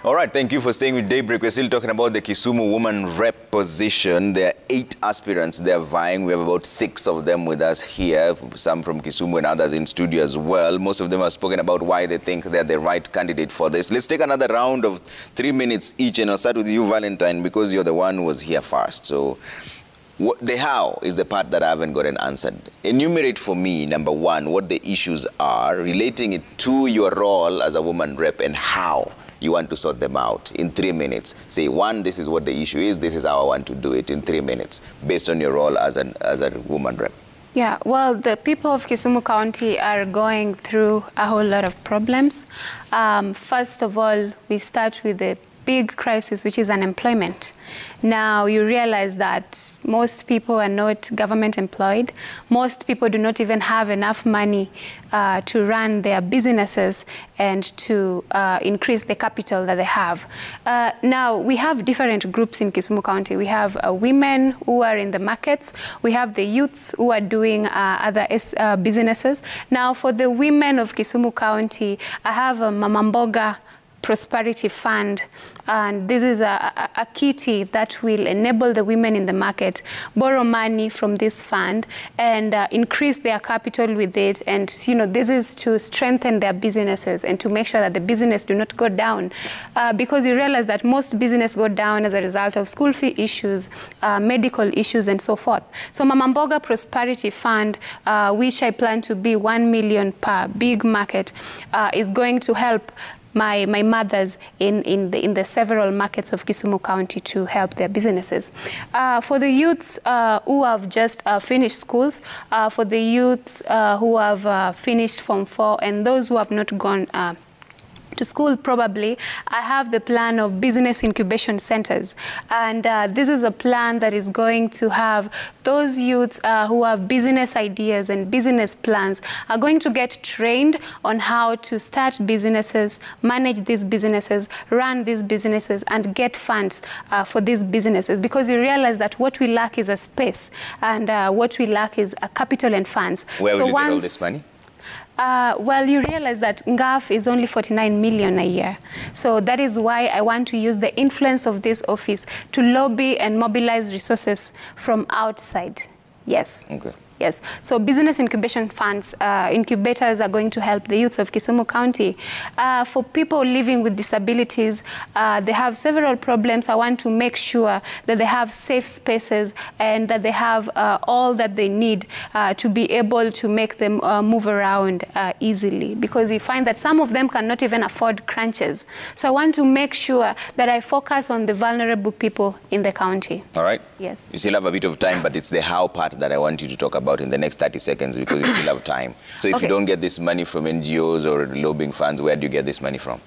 All right, thank you for staying with Daybreak. We're still talking about the Kisumu woman rep position. There are 8 aspirants they're vying. We have about 6 of them with us here, some from Kisumu and others in studio as well. Most of them have spoken about why they think they're the right candidate for this. Let's take another round of 3 minutes each, and I'll start with you, Valentine, because you're the one who was here first. So the how is the part that I haven't gotten answered. Enumerate for me, number 1, what the issues are, relating it to your role as a woman rep, and how you want to sort them out in 3 minutes. Say, 1, this is what the issue is, this is how I want to do it in 3 minutes, based on your role as a woman rep. Yeah, well, the people of Kisumu County are going through a whole lot of problems. First of all, we start with the big crisis, which is unemployment. Now, you realize that most people are not government employed. Most people do not even have enough money to run their businesses and to increase the capital that they have. Now, we have different groups in Kisumu County. We have women who are in the markets. We have the youths who are doing other businesses. Now, for the women of Kisumu County, I have a Mama Mboga Prosperity Fund, and this is a kitty that will enable the women in the market borrow money from this fund and increase their capital with it. And this is to strengthen their businesses and to make sure that the business do not go down, because you realize that most business go down as a result of school fee issues, medical issues, and so forth. So Mama Mboga Prosperity Fund, which I plan to be 1 million per big market, is going to help my mothers in the several markets of Kisumu County to help their businesses. For the youths who have just finished schools, for the youths who have finished Form 4, and those who have not gone to school, probably, I have the plan of business incubation centers. And this is a plan that is going to have those youths who have business ideas and business plans are going to get trained on how to start businesses, manage these businesses, run these businesses, and get funds for these businesses. Because you realize that what we lack is a space, and what we lack is a capital and funds. Where will you get all this money? Well, you realize that NGAF is only 49 million a year. So that is why I want to use the influence of this office to lobby and mobilize resources from outside. Yes. Okay. Yes. So business incubation funds, incubators are going to help the youth of Kisumu County. For people living with disabilities, they have several problems. I want to make sure that they have safe spaces and that they have all that they need to be able to make them move around easily. Because you find that some of them cannot even afford crunches. So I want to make sure that I focus on the vulnerable people in the county. All right. Yes. You still have a bit of time, but it's the how part that I want you to talk about in the next 30 seconds, because you still have time. So if you don't get this money from NGOs or lobbying funds, where do you get this money from?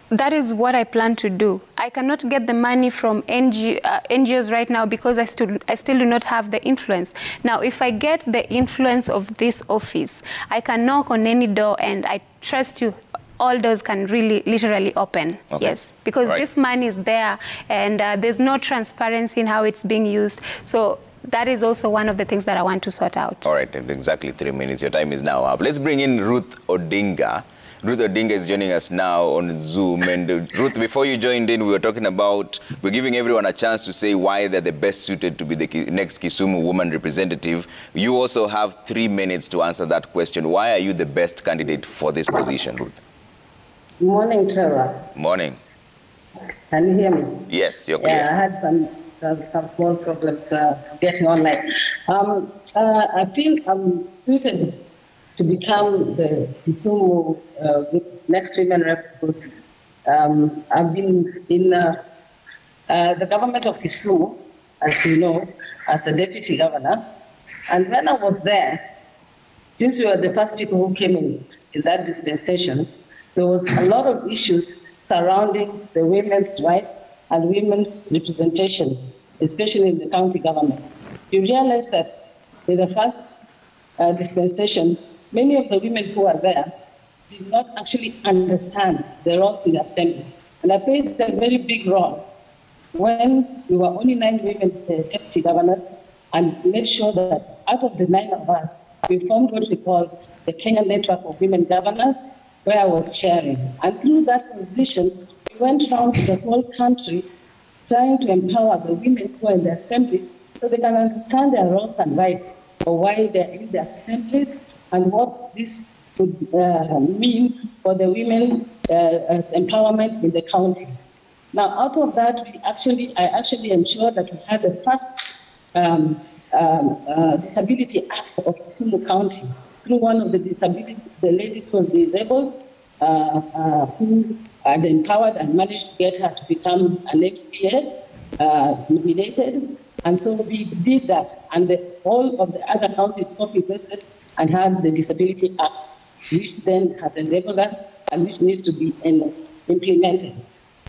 That is what I plan to do. I cannot get the money from NGOs right now because I still do not have the influence. Now, if I get the influence of this office, I can knock on any door, and I trust you, all doors can really literally open. Okay. Yes, because this money is there, and there's no transparency in how it's being used. So that is also one of the things that I want to sort out. All right, exactly 3 minutes. Your time is now up. Let's bring in Ruth Odinga. Ruth Odinga is joining us now on Zoom. And Ruth, before you joined in, we were talking about, we're giving everyone a chance to say why they're the best suited to be the next Kisumu woman representative. You also have 3 minutes to answer that question. Why are you the best candidate for this position, Ruth? Morning, Trevor. Morning. Can you hear me? Yes, you're clear. Yeah, I had some small problems getting online. I feel I'm suited to become the Kisumu next women rep because I've been in the government of Kisumu, as you know, as a deputy governor. And when I was there, since we were the first people who came in that dispensation, there was a lot of issues surrounding the women's rights and women's representation, especially in the county governments. You realize that in the first dispensation, many of the women who are there did not actually understand the roles in the assembly. And I played a very big role when we were only 9 women deputy governors, and made sure that out of the 9 of us, we formed what we call the Kenya Network of Women Governors, where I was chairing. And through that position, we we went around the whole country trying to empower the women who are in the assemblies so they can understand their roles and rights, or why they're in the assemblies, and what this would mean for the women as empowerment in the counties. Now, out of that, I actually ensured that we had the first Disability Act of Kisumu County. Through one of the ladies who was disabled, who had empowered and managed to get her to become an MCA, nominated. And so we did that, and all of the other counties copy-pasted and had the Disability Act, which then has enabled us and which needs to be implemented.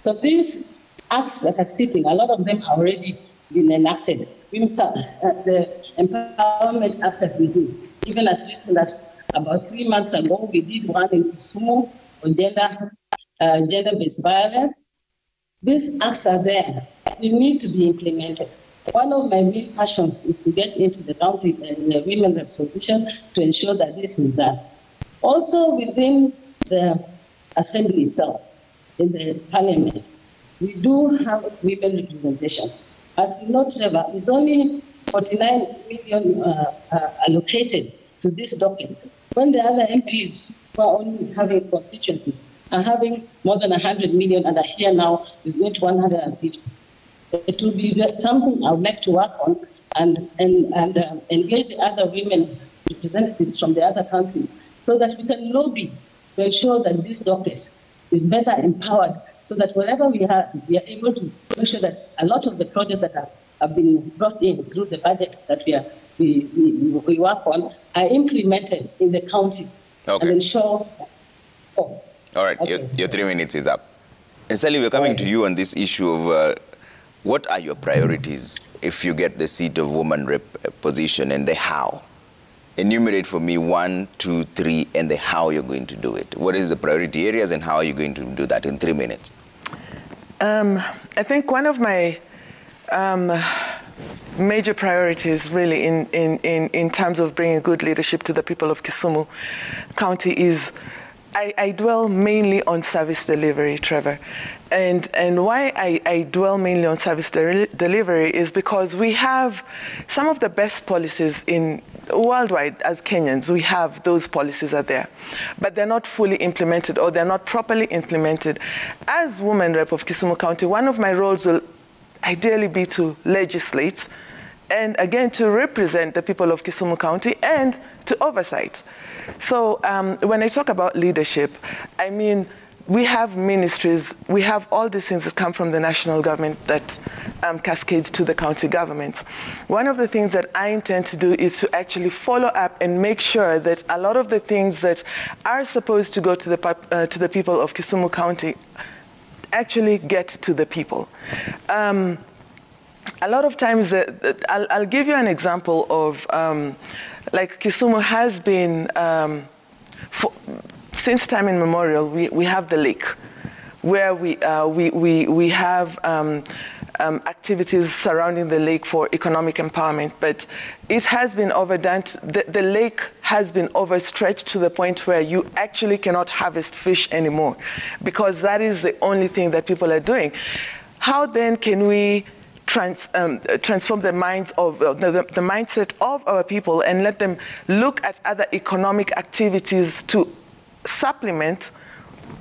So these acts that are sitting, a lot of them have already been enacted. The empowerment acts that we do, even as recent as about 3 months ago, we did one in Kisumu on gender-based violence. These acts are there. They need to be implemented. One of my main passions is to get into the county and the women reps position to ensure that this is done. Also within the assembly itself, in the parliament, we do have women representation. As you know, Trevor, it's only 49 million allocated to this docket, when the other MPs who are only having constituencies are having more than 100 million, and are here now is not 150. It will be something I would like to work on and engage the other women representatives from the other countries so that we can lobby to ensure that this docket is better empowered, so that wherever we are able to make sure that a lot of the projects that have been brought in through the budget that we work on are implemented in the counties. Okay. And ensure. All right, okay. Your 3 minutes is up. And Sally, we're coming to you on this issue of what are your priorities if you get the seat of woman rep position, and the how? Enumerate for me 1, 2, 3, and the how you're going to do it. What is the priority areas and how are you going to do that in 3 minutes? I think one of my major priorities really in terms of bringing good leadership to the people of Kisumu County is I dwell mainly on service delivery, Trevor. And why I dwell mainly on service delivery is because we have some of the best policies in worldwide. As Kenyans, we have those policies are there, but they're not fully implemented, or they're not properly implemented. As woman rep of Kisumu County, one of my roles will ideally be to legislate, and again to represent the people of Kisumu County and to oversight. So when I talk about leadership, I mean, we have ministries, we have all these things that come from the national government that cascades to the county governments. One of the things that I intend to do is to actually follow up and make sure that a lot of the things that are supposed to go to the people of Kisumu County actually get to the people. A lot of times, I'll give you an example of, like Kisumu has been, since time immemorial, we have the lake, where we have activities surrounding the lake for economic empowerment, but it has been overdone. The lake has been overstretched to the point where you actually cannot harvest fish anymore, because that is the only thing that people are doing. How then can we transform the minds of the mindset of our people and let them look at other economic activities to supplement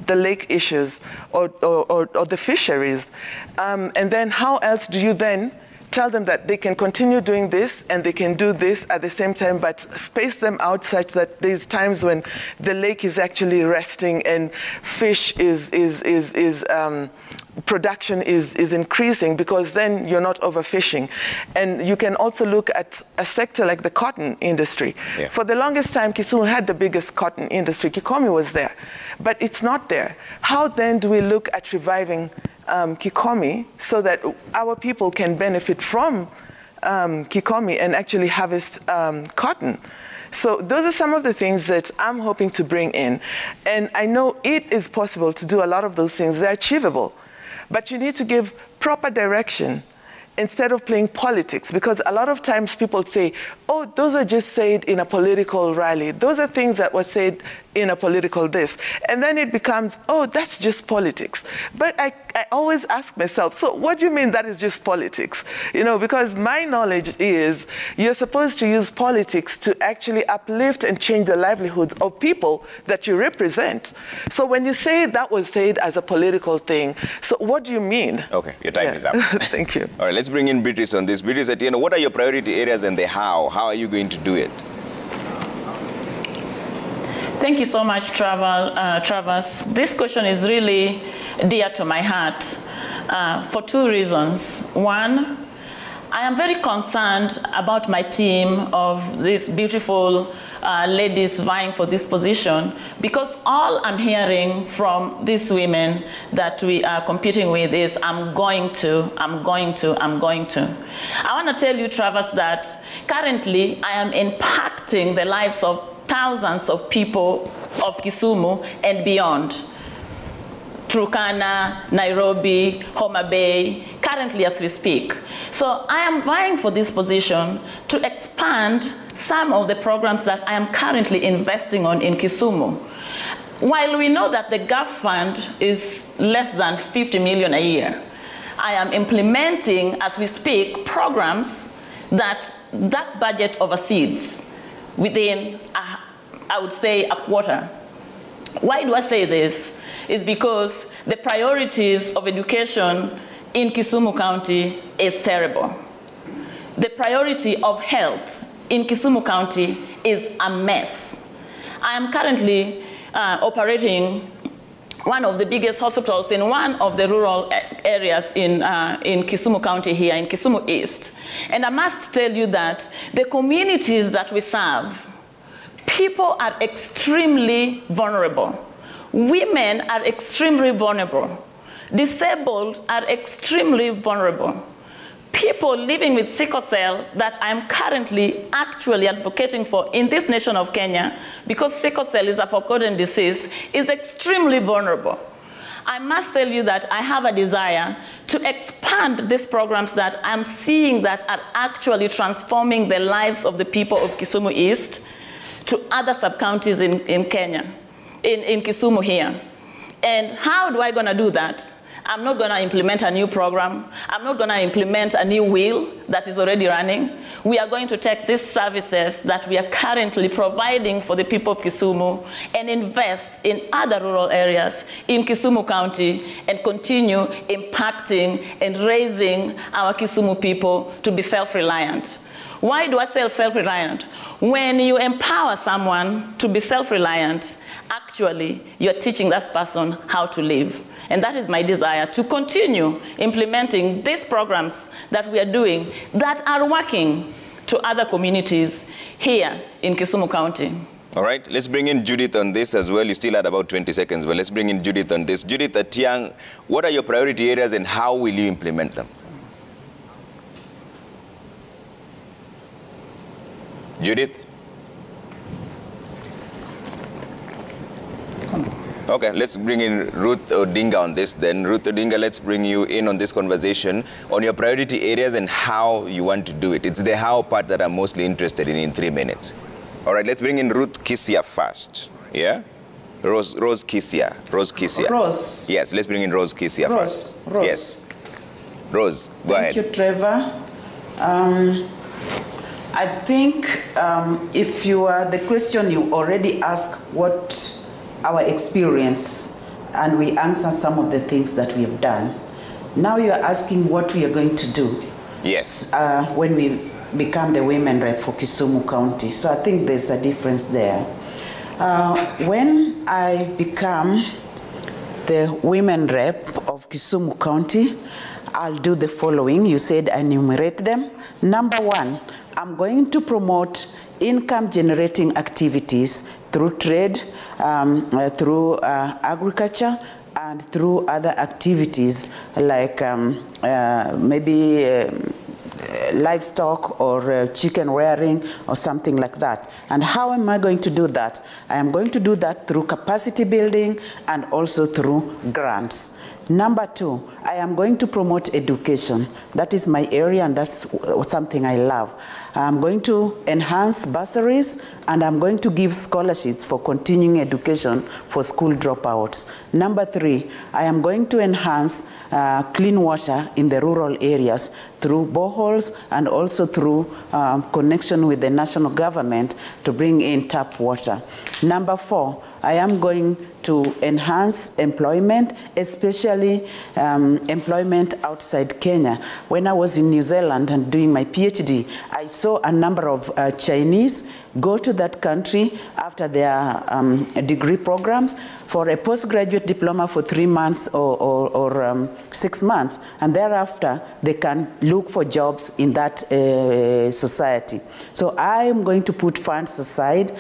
the lake issues or the fisheries? And then how else do you then tell them that they can continue doing this and they can do this at the same time, but space them out such that there's times when the lake is actually resting and fish production is increasing, because then you're not overfishing. And you can also look at a sector like the cotton industry. Yeah. For the longest time, Kisumu had the biggest cotton industry. Kikomi was there, but it's not there. How then do we look at reviving Kikomi so that our people can benefit from Kikomi and actually harvest cotton? So those are some of the things that I'm hoping to bring in. And I know it is possible to do a lot of those things. They're achievable. But you need to give proper direction instead of playing politics, because a lot of times people say, oh, those are just said in a political rally. Those are things that were said in a political this. And then it becomes, oh, that's just politics. But I always ask myself, so what do you mean that is just politics? You know, because my knowledge is you're supposed to use politics to actually uplift and change the livelihoods of people that you represent. So when you say that was said as a political thing, so what do you mean? Okay, your time is up. Thank you. All right, let's bring in Beatrice on this. Beatrice, what are your priority areas and the how? How are you going to do it? Thank you so much, Travers. This question is really dear to my heart for two reasons. One, I am very concerned about my team of these beautiful ladies vying for this position, because all I'm hearing from these women that we are competing with is, I'm going to. I want to tell you, Travers, that currently I am impacting the lives of thousands of people of Kisumu and beyond. Turkana, Nairobi, Homa Bay, currently as we speak. So I am vying for this position to expand some of the programs that I am currently investing on in Kisumu. While we know that the GAF fund is less than 50 million a year, I am implementing, as we speak, programs that budget oversees within, I would say, a quarter. Why do I say this? It's because the priorities of education in Kisumu County is terrible. The priority of health in Kisumu County is a mess. I am currently operating one of the biggest hospitals in one of the rural areas in Kisumu County here, in Kisumu East. And I must tell you that the communities that we serve, people are extremely vulnerable. Women are extremely vulnerable. Disabled are extremely vulnerable. People living with sickle cell that I'm currently actually advocating for in this nation of Kenya, because sickle cell is a forgotten disease, is extremely vulnerable. I must tell you that I have a desire to expand these programs that I'm seeing that are actually transforming the lives of the people of Kisumu East to other sub-counties in Kenya, in Kisumu here. And how do I gonna do that? I'm not gonna implement a new program. I'm not gonna implement a new wheel that is already running. We are going to take these services that we are currently providing for the people of Kisumu and invest in other rural areas in Kisumu County and continue impacting and raising our Kisumu people to be self-reliant. Why do I say self-reliant? When you empower someone to be self-reliant, actually, you're teaching that person how to live. And that is my desire, to continue implementing these programs that we are doing that are working to other communities here in Kisumu County. All right, let's bring in Judith on this as well. You still had about 20 seconds, but let's bring in Judith on this. Judith Atiang, what are your priority areas and how will you implement them? Judith? Okay, let's bring in Ruth Odinga on this then. Ruth Odinga, let's bring you in on this conversation on your priority areas and how you want to do it. It's the how part that I'm mostly interested in 3 minutes. All right, let's bring in Ruth Kisia first. Yeah? Rose Kisia. Rose Kisia. Rose. Yes, let's bring in Rose Kisia first. Rose. Yes. Rose, go ahead. Thank you, Trevor. I think if you are the question you already asked, what our experience, and we answered some of the things that we have done. Now you are asking what we are going to do. Yes. When we become the women rep for Kisumu County. So I think there's a difference there. When I become the women rep of Kisumu County, I'll do the following. You said enumerate them. Number one, I'm going to promote income generating activities through trade, through agriculture, and through other activities like maybe livestock or chicken rearing or something like that. And how am I going to do that? I am going to do that through capacity building and also through grants. Number 2, I am going to promote education. That is my area, and that's something I love. I'm going to enhance bursaries, and I'm going to give scholarships for continuing education for school dropouts. Number 3, I am going to enhance clean water in the rural areas through boreholes and also through connection with the national government to bring in tap water. Number 4, I am going to enhance employment, especially employment outside Kenya. When I was in New Zealand and doing my PhD, I saw a number of Chinese go to that country after their degree programs for a postgraduate diploma for 3 months or 6 months, and thereafter they can look for jobs in that society. So I am going to put funds aside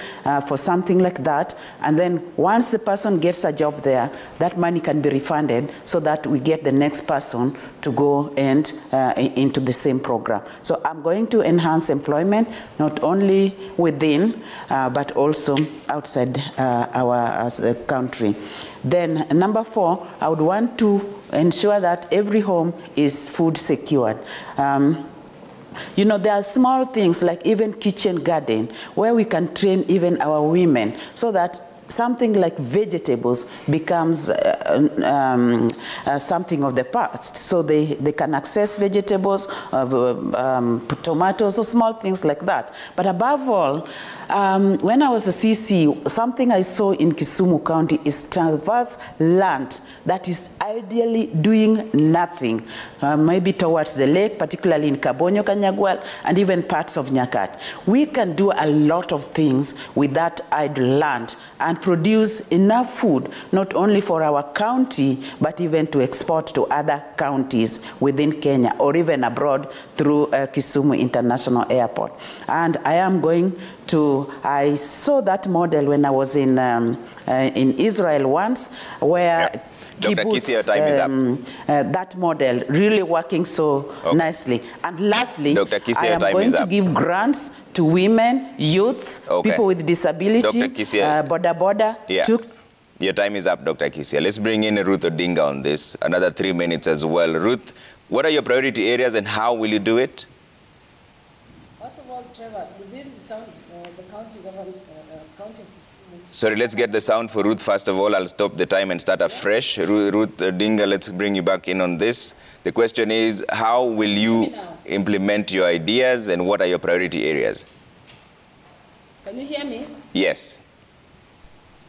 for something like that, and then once the person gets a job there, that money can be refunded so that we get the next person to go and into the same program. So I'm going to enhance employment not only within but also outside our country. Then number 4, I would want to ensure that every home is food secured. You know, there are small things like even kitchen garden where we can train even our women so that something like vegetables becomes something of the past. So they can access vegetables, tomatoes, or small things like that. But above all, when I was a CC, something I saw in Kisumu County is transverse land that is ideally doing nothing, maybe towards the lake, particularly in Kabonyo, Kanyagwal, and even parts of Nyakach. We can do a lot of things with that idle land and produce enough food, not only for our county, but even to export to other counties within Kenya or even abroad through Kisumu International Airport. And I am going to, I saw that model when I was in Israel once, where Dr. Kisia, time is up. That model really working so nicely. And lastly, Dr. Kisia, I am going to give grants to women, youths, people with disability, border. Your time is up, Dr. Kisia. Let's bring in Ruth Odinga on this, another 3 minutes as well. Ruth, what are your priority areas and how will you do it? First of all, Trevor, within the county government, county of Kisumu. Sorry, let's get the sound for Ruth first of all. I'll stop the time and start afresh. Ruth Odinga, let's bring you back in on this. The question is, how will you implement your ideas and what are your priority areas? Can you hear me? Yes.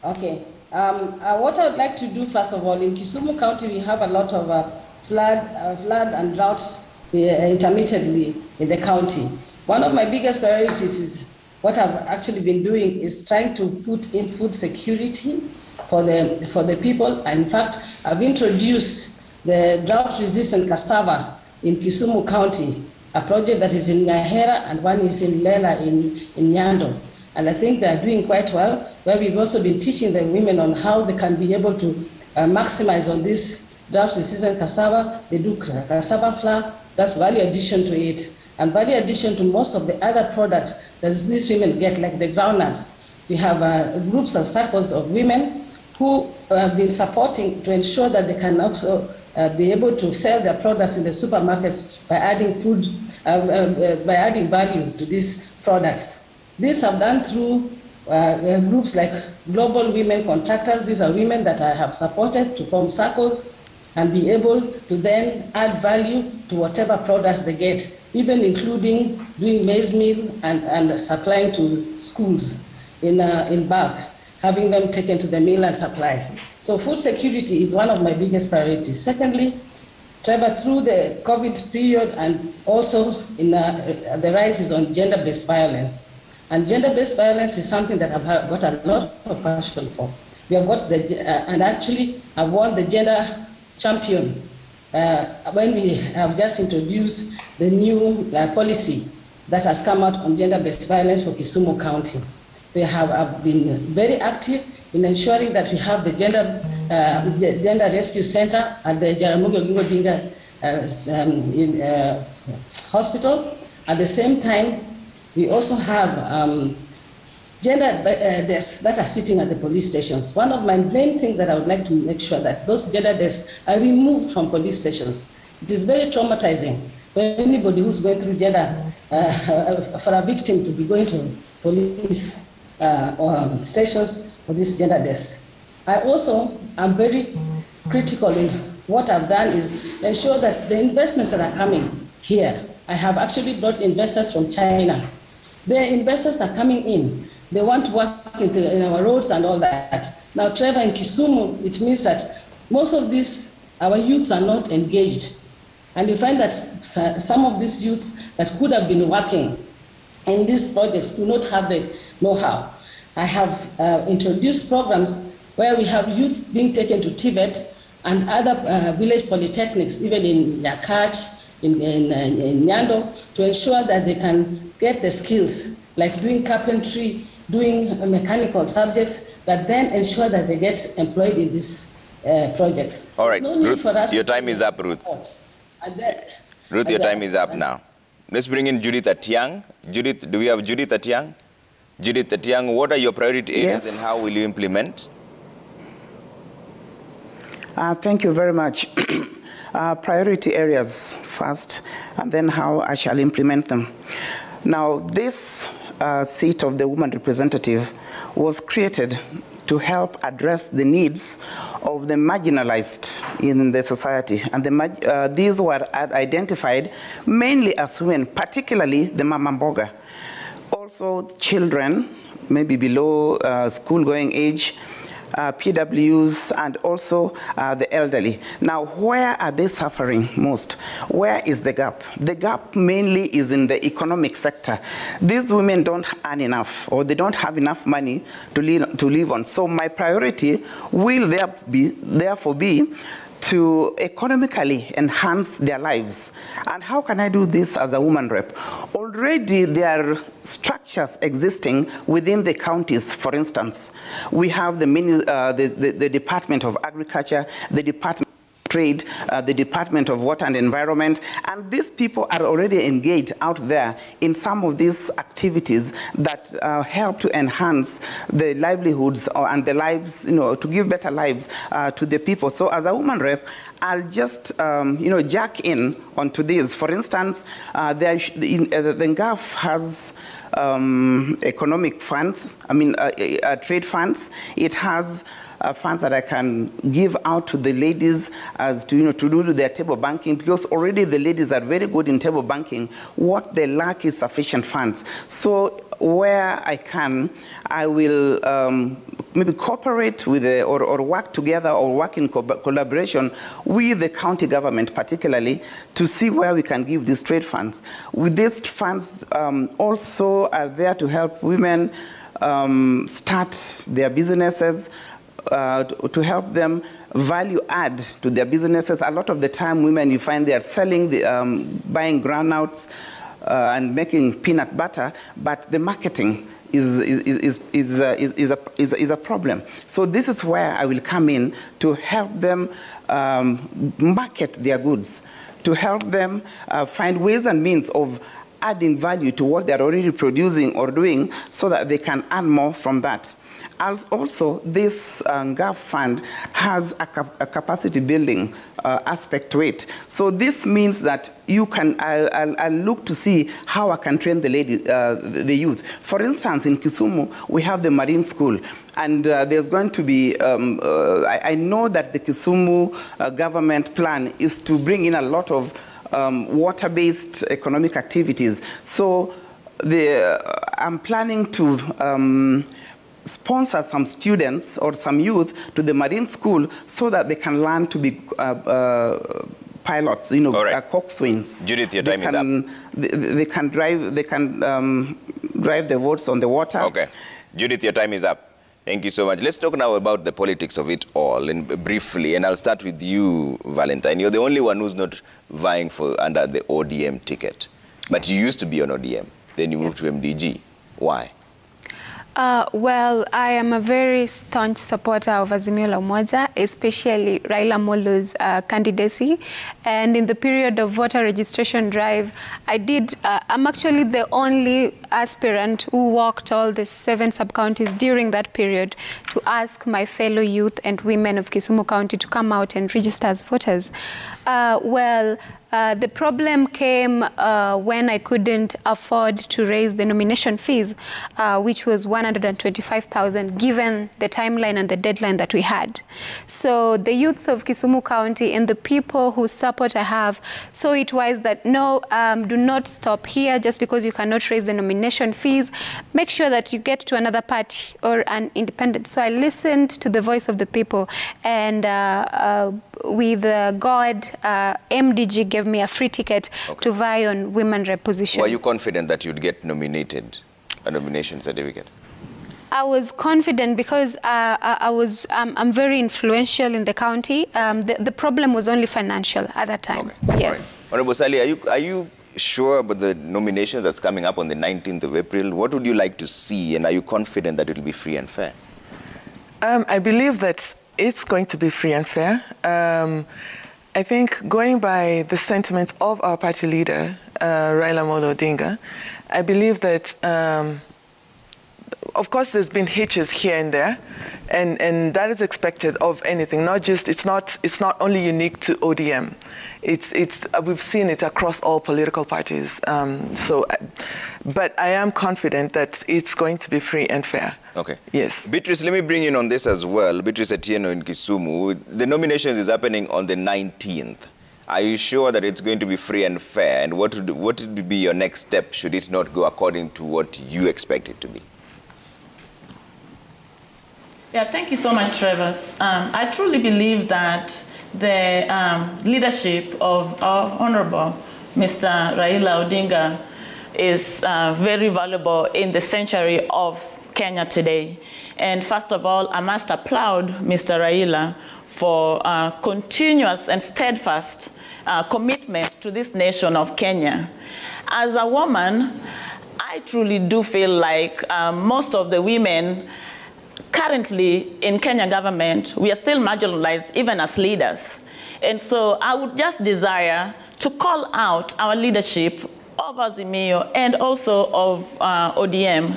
Okay. What I would like to do, first of all, in Kisumu County, we have a lot of flood and droughts intermittently in the county. One of my biggest priorities is what I've actually been doing is trying to put in food security for the people. And in fact, I've introduced the drought-resistant cassava in Kisumu County, a project that is in Nyahera and one is in Lela in Nyando. And I think they are doing quite well, where we've also been teaching the women on how they can be able to maximize on this drought-resistant cassava. They do cassava flour, that's value addition to it. And value addition to most of the other products that these women get, like the groundnuts. We have groups and circles of women who have been supporting to ensure that they can also be able to sell their products in the supermarkets by adding food, by adding value to these products. These have done through groups like Global Women Contractors. These are women that I have supported to form circles and be able to then add value to whatever products they get, even including doing maize meal and supplying to schools in bulk, having them taken to the mill and supply. So food security is one of my biggest priorities. Secondly, Trevor, through the COVID period and also in the rises on gender-based violence. And gender-based violence is something that I've got a lot of passion for. We have got and actually I've won the gender champion when we have just introduced the new policy that has come out on gender-based violence for Kisumu County. We have been very active in ensuring that we have the Gender Rescue Center at the Jaramogi Oginga Odinga Hospital. At the same time, we also have gender desks that are sitting at the police stations. One of my main things that I would like to make sure that those gender desks are removed from police stations. It is very traumatizing for anybody who's going through gender, for a victim to be going to police stations for this gender desk. I also am very critical in what I've done is ensure that the investments that are coming here, I have actually brought investors from China. The investors are coming in. They want to work in our roads and all that. Now, Trevor, in Kisumu, it means that most of these, our youths are not engaged. And you find that some of these youths that could have been working in these projects do not have the know-how. I have introduced programs where we have youth being taken to Tibet and other village polytechnics, even in Yakach, in Nyando, to ensure that they can get the skills, like doing carpentry, doing mechanical subjects, that then ensure that they get employed in these projects. All right, no need Ruth, for us your time is up, Ruth. Ruth, your time is up now. Let's bring in Judith Atiang. Judith, do we have Judith Atiang? Judith Atiang, what are your priority areas and how will you implement? Thank you very much. Priority areas first, and then how I shall implement them. Now, this seat of the woman representative was created to help address the needs of the marginalized in the society. And these were identified mainly as women, particularly the mama mboga. Also children, maybe below school-going age, PWs, and also the elderly. Now, where are they suffering most? Where is the gap? The gap mainly is in the economic sector. These women don't earn enough, or they don't have enough money to live on. So my priority will therefore be to economically enhance their lives. And how can I do this as a woman rep? Already there are structures existing within the counties. For instance, we have the Department of Agriculture, the Department of Trade, the Department of Water and Environment, and these people are already engaged out there in some of these activities that help to enhance the livelihoods and the lives, to give better lives to the people. So as a woman rep, I'll just, jack in onto this. For instance, the NGAF has economic funds, trade funds. It has funds that I can give out to the ladies as to do their table banking, because already the ladies are very good in table banking. What they lack is sufficient funds. So where I can, I will maybe cooperate with or work together or work in collaboration with the county government, particularly, to see where we can give these trade funds. With these funds also are there to help women start their businesses, to help them value add to their businesses. A lot of the time, women, you find they are selling, buying groundnuts and making peanut butter, but the marketing is a problem. So this is where I will come in to help them market their goods, to help them find ways and means of adding value to what they're already producing or doing, so that they can earn more from that. Also, this NGAF fund has a capacity building aspect to it. So this means that I'll look to see how I can train the youth. For instance, in Kisumu, we have the Marine School, and there's going to be, I know that the Kisumu government plan is to bring in a lot of water-based economic activities. So I'm planning to sponsor some students or some youth to the Marine School so that they can learn to be pilots, coxswains. Judith, your time is up. They can drive the boats on the water. Okay. Judith, your time is up. Thank you so much. Let's talk now about the politics of it all, briefly, and I'll start with you, Valentine. You're the only one who's not vying under the ODM ticket, but you used to be on ODM. Then you moved to MDG. Why? Well, I am a very staunch supporter of Azimio la Umoja, especially Raila Molo's candidacy. And in the period of voter registration drive, I'm actually the only aspirant who walked all the 7 sub-counties during that period to ask my fellow youth and women of Kisumu County to come out and register as voters. The problem came when I couldn't afford to raise the nomination fees, which was 125,000, given the timeline and the deadline that we had. So the youths of Kisumu County and the people whose support I have saw it wise that no, do not stop here just because you cannot raise the nomination fees. Make sure that you get to another party or an independent. So I listened to the voice of the people, and with God, MDG gave me a free ticket to vie on women rep position. Were you confident that you'd get nominated, a nomination certificate? I was confident because I'm very influential in the county. The problem was only financial at that time. Okay. Yes. Right. Honorable Sally, are you sure about the nominations that's coming up on the 19th of April? What would you like to see, and are you confident that it will be free and fair? I believe that it's going to be free and fair. I think going by the sentiments of our party leader, Ruth Odinga, I believe that, of course, there's been hitches here and there, and that is expected of anything. It's not only unique to ODM. We've seen it across all political parties. But I am confident that it's going to be free and fair. Okay. Yes. Beatrice, let me bring in on this as well. Beatrice Atieno in Kisumu. The nominations is happening on the 19th. Are you sure that it's going to be free and fair? And what would be your next step should it not go according to what you expect it to be? Yeah, thank you so much, Travis. I truly believe that the leadership of our Honorable Mr. Raila Odinga is very valuable in the century of Kenya today. And first of all, I must applaud Mr. Raila for continuous and steadfast commitment to this nation of Kenya. As a woman, I truly do feel like most of the women currently in Kenya government, we are still marginalized even as leaders. And so I would just desire to call out our leadership of Azimio and also of ODM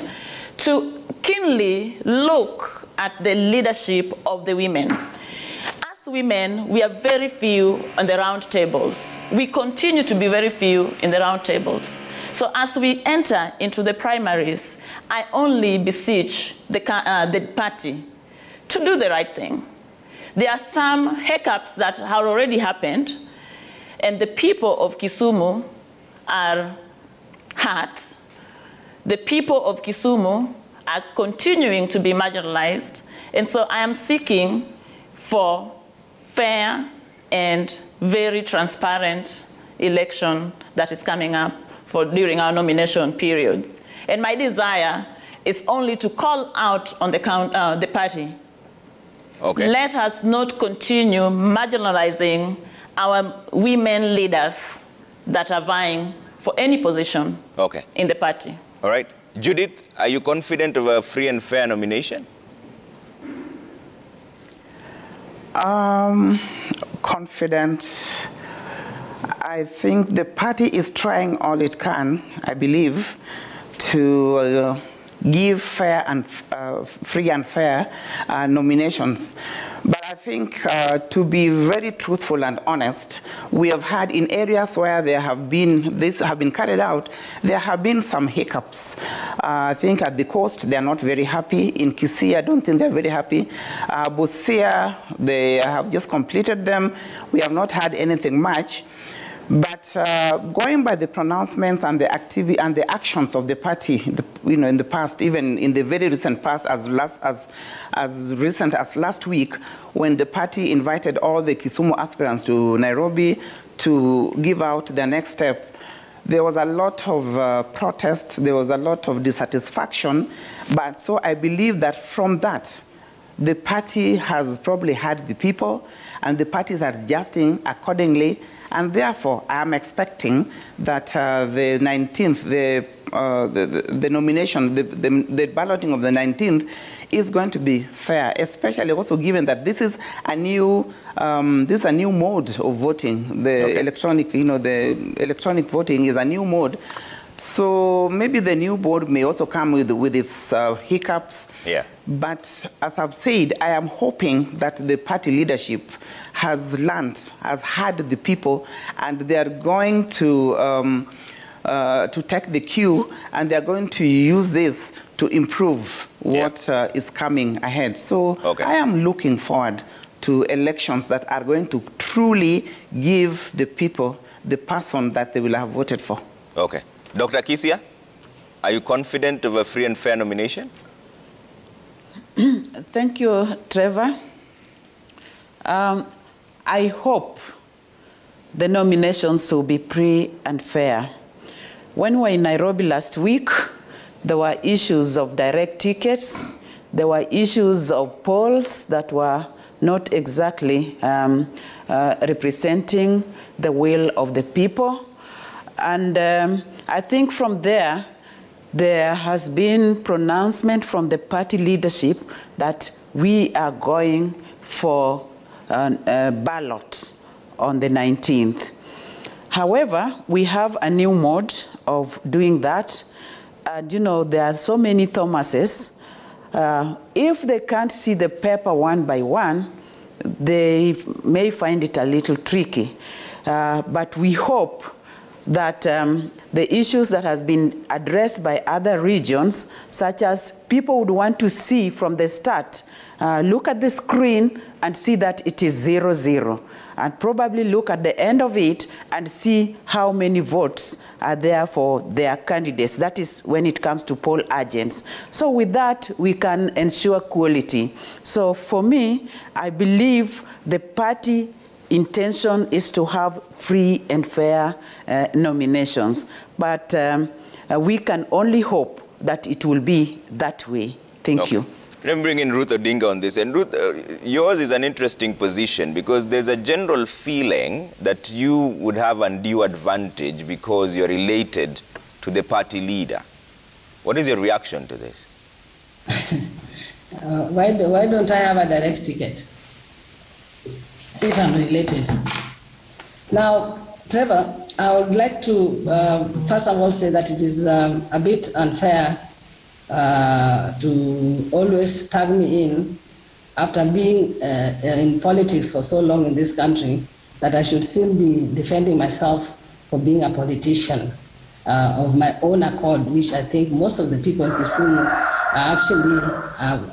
to keenly look at the leadership of the women. As women, we are very few on the round tables. We continue to be very few in the round tables. So as we enter into the primaries, I only beseech the party to do the right thing. There are some hiccups that have already happened, and the people of Kisumu are hurt. The people of Kisumu are continuing to be marginalized, and so I am seeking for fair and very transparent election that is coming up during our nomination periods. And my desire is only to call out on the party. Okay. Let us not continue marginalizing our women leaders that are vying for any position in the party. All right. Judith, are you confident of a free and fair nomination? Confident. I think the party is trying all it can, I believe, to give fair and free and fair nominations. But I think to be very truthful and honest, we have had in areas where these have been carried out, there have been some hiccups. I think at the coast, they are not very happy. In Kisii, I don't think they're very happy. Busia, they have just completed them. We have not had anything much. But going by the pronouncements and the activity and the actions of the party, in the past, even in the very recent past, as recent as last week, when the party invited all the Kisumu aspirants to Nairobi to give out their next step, there was a lot of protest, there was a lot of dissatisfaction. But so I believe that from that, the party has probably heard the people, and the parties are adjusting accordingly. And therefore, I am expecting that the 19th, the nomination, the balloting of the 19th is going to be fair, especially also given that this is a new mode of voting. The electronic voting is a new mode. So maybe the new board may also come with its hiccups. Yeah. But as I've said, I am hoping that the party leadership has learned, has heard the people, and they are going to take the cue, and they are going to use this to improve what is coming ahead. So I am looking forward to elections that are going to truly give the people the person that they will have voted for. Okay. Dr. Kisia, are you confident of a free and fair nomination? Thank you, Trevor. I hope the nominations will be free and fair. When we were in Nairobi last week, there were issues of direct tickets. There were issues of polls that were not exactly representing the will of the people. And I think from there has been pronouncement from the party leadership that we are going for a ballot on the 19th. However, we have a new mode of doing that. And you know, there are so many Thomases. If they can't see the paper one by one, they may find it a little tricky. But we hope that the issues that has been addressed by other regions, such as people would want to see from the start, look at the screen and see that it is 0-0, and probably look at the end of it and see how many votes are there for their candidates. That is when it comes to poll agents. So with that, we can ensure quality. So for me, I believe the party intention is to have free and fair nominations. But we can only hope that it will be that way. Thank you. Let me bring in Ruth Odinga on this. And Ruth, yours is an interesting position because there's a general feeling that you would have undue advantage because you're related to the party leader. What is your reaction to this? Why don't I have a direct ticket if I'm related? Now, Trevor, I would like to first of all say that it is a bit unfair to always tag me in after being in politics for so long in this country, that I should still be defending myself for being a politician of my own accord, which I think most of the people in Kisumu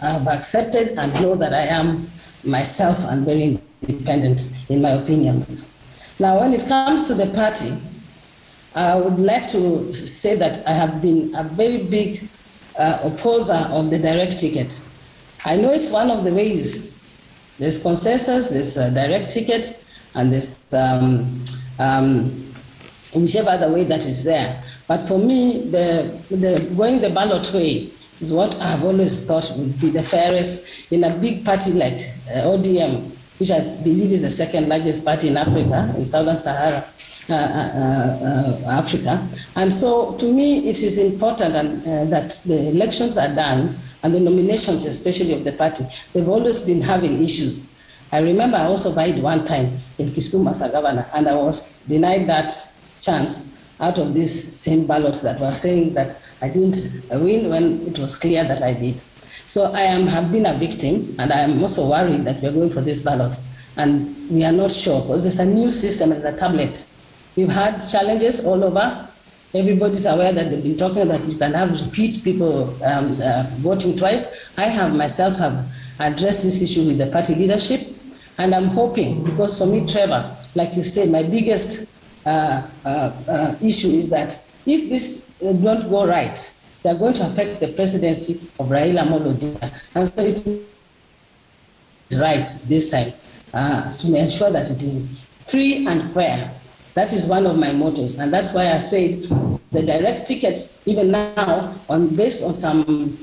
have accepted and know that I am myself and very independent in my opinions. Now, when it comes to the party, I would like to say that I have been a very big opposer of the direct ticket. I know it's one of the ways. There's consensus, there's a direct ticket, and there's whichever other way that is there. But for me, the going the ballot way is what I've always thought would be the fairest in a big party like ODM, which I believe is the second largest party in Africa, in Southern Sahara. Africa. And so to me it is important that the elections are done and the nominations, especially of the party. They've always been having issues. I remember I also vied one time in Kisumu as a governor, and I was denied that chance out of these same ballots that were saying that I didn't win when it was clear that I did. So I have been a victim, and I am also worried that we are going for these ballots and we are not sure because there's a new system, it's a tablet. We've had challenges all over. Everybody's aware that they've been talking about you can have repeat people voting twice. I myself have addressed this issue with the party leadership, and I'm hoping, because for me, Trevor, like you said, my biggest issue is that if this don't go right, they're going to affect the presidency of Raila Amolo Odinga. And so it is right this time to ensure that it is free and fair. That is one of my mottos, and that's why I said the direct ticket, even now, based on some,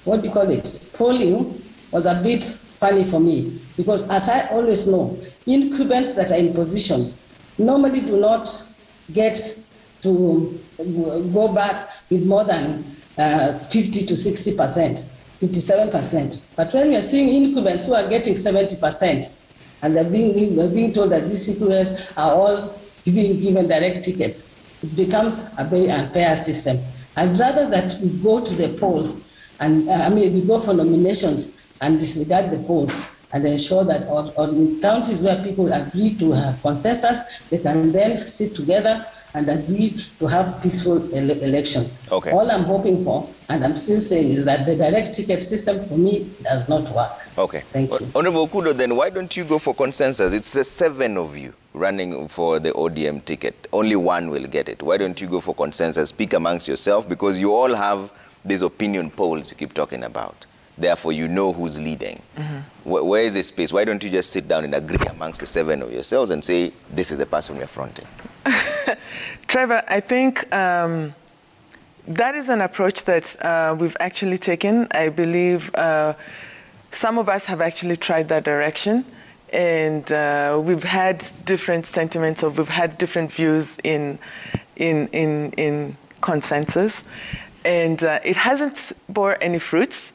what do you call it, polling, was a bit funny for me, because as I always know, incumbents that are in positions normally do not get to go back with more than 50 to 60%, 57%. But when we are seeing incumbents who are getting 70%, and they're being told that these incumbents are all being given direct tickets, it becomes a very unfair system. I'd rather that we go to the polls and we go for nominations and disregard the polls and ensure that or in counties where people agree to have consensus, they can then sit together and agree to have peaceful elections. Okay. All I'm hoping for, and I'm still saying, is that the direct ticket system for me does not work. Okay. Thank you. Honorable Okudo, then why don't you go for consensus? It's the 7 of you running for the ODM ticket. Only one will get it. Why don't you go for consensus? Speak amongst yourself, because you all have these opinion polls you keep talking about. Therefore, you know who's leading. Where is the space? Why don't you just sit down and agree amongst the 7 of yourselves and say, this is the person we're fronting? Trevor, I think that is an approach that we've actually taken. I believe some of us have actually tried that direction. And we've had different sentiments, or we've had different views in consensus. And it hasn't bore any fruits.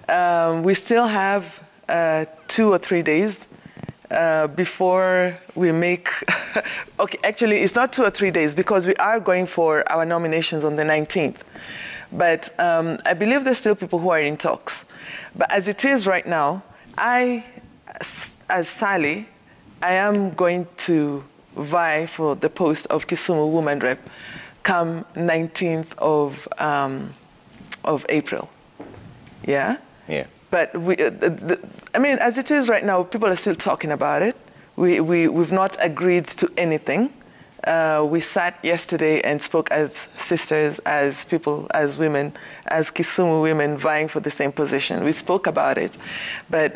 We still have 2 or 3 days before we make, okay, actually it's not 2 or 3 days, because we are going for our nominations on the 19th. But I believe there's still people who are in talks. But as it is right now, as Sally, I am going to vie for the post of Kisumu Woman Rep come 19th of April. Yeah? Yeah. But as it is right now, people are still talking about it. We've not agreed to anything. We sat yesterday and spoke as sisters, as people, as women, as Kisumu women vying for the same position. We spoke about it. But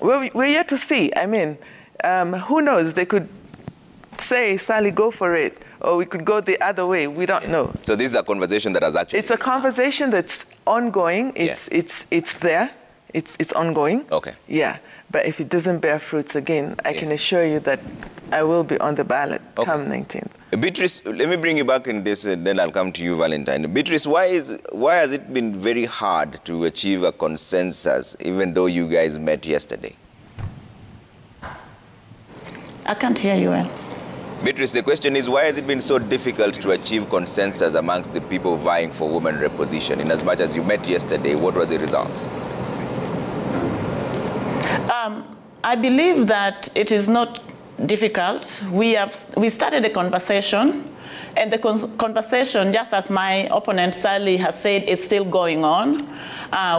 we're yet to see. Who knows? They could say, Sally, go for it. Or we could go the other way. We don't know. So this is a conversation that has actually... It's a conversation that's ongoing. It's there. It's ongoing. Okay. Yeah. But if it doesn't bear fruits again, I can assure you that I will be on the ballot come 19th. Beatrice, let me bring you back in this, and then I'll come to you, Valentine. Beatrice, why has it been very hard to achieve a consensus, even though you guys met yesterday? I can't hear you well. Beatrice, the question is, why has it been so difficult to achieve consensus amongst the people vying for women rep position? In as much as you met yesterday, what were the results? I believe that it is not difficult. We started a conversation, and the conversation, just as my opponent Sally has said, is still going on.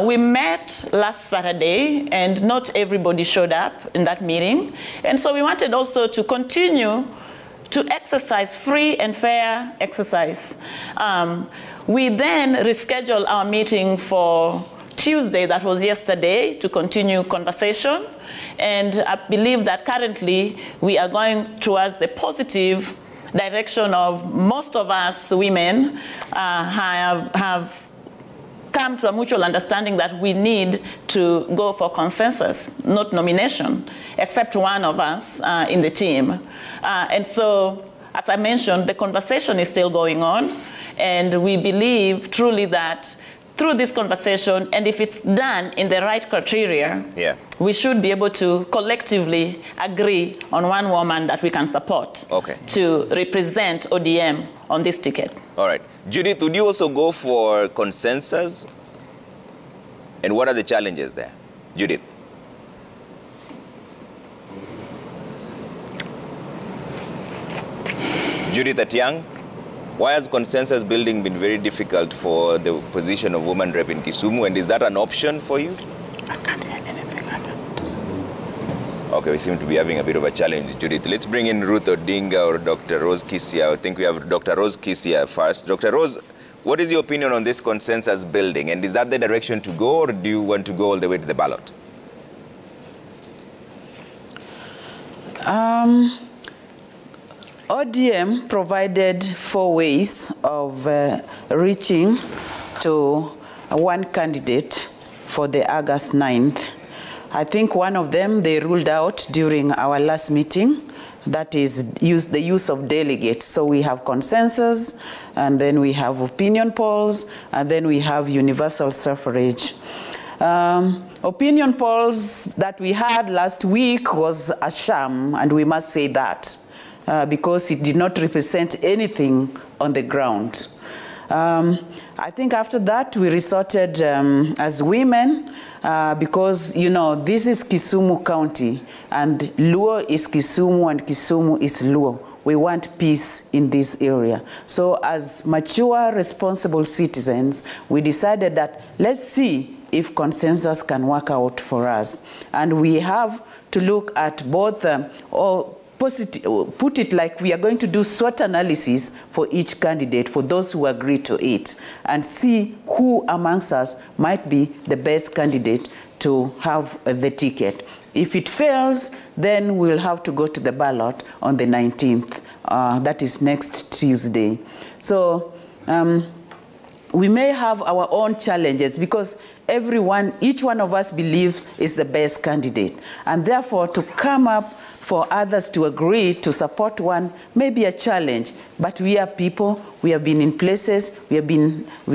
We met last Saturday, and not everybody showed up in that meeting. And so we wanted also to continue to exercise free and fair exercise. We then rescheduled our meeting for Tuesday, that was yesterday, to continue conversation. And I believe that currently we are going towards a positive direction of most of us women have come to a mutual understanding that we need to go for consensus, not nomination, except one of us in the team. And so, as I mentioned, the conversation is still going on, and we believe truly that through this conversation, and if it's done in the right criteria, we should be able to collectively agree on one woman that we can support to represent ODM on this ticket. All right. Judith, would you also go for consensus? And what are the challenges there? Judith. Judith Atiang, why has consensus building been very difficult for the position of woman rep in Kisumu, and is that an option for you? I can't hear anything like that. Okay, we seem to be having a bit of a challenge, Judith. Let's bring in Ruth Odinga or Dr. Rose Kisia. I think we have Dr. Rose Kisia first. Dr. Rose, what is your opinion on this consensus building, and is that the direction to go, or do you want to go all the way to the ballot? ODM provided 4 ways of reaching to one candidate for the August 9th. I think one of them they ruled out during our last meeting, that is the use of delegates. So we have consensus, and then we have opinion polls, and then we have universal suffrage. Opinion polls that we had last week was a sham, and we must say that. because it did not represent anything on the ground. I think after that we resorted as women because, you know, this is Kisumu County and Luo is Kisumu and Kisumu is Luo. We want peace in this area. So as mature, responsible citizens, we decided that let's see if consensus can work out for us. And we have to look at both put it like we are going to do SWOT analysis for each candidate, for those who agree to it, and see who amongst us might be the best candidate to have the ticket. If it fails, then we'll have to go to the ballot on the 19th. That is next Tuesday. So we may have our own challenges because each one of us believes is the best candidate. And therefore, to come up for others to agree to support one may be a challenge, but we are people, we have been in places, we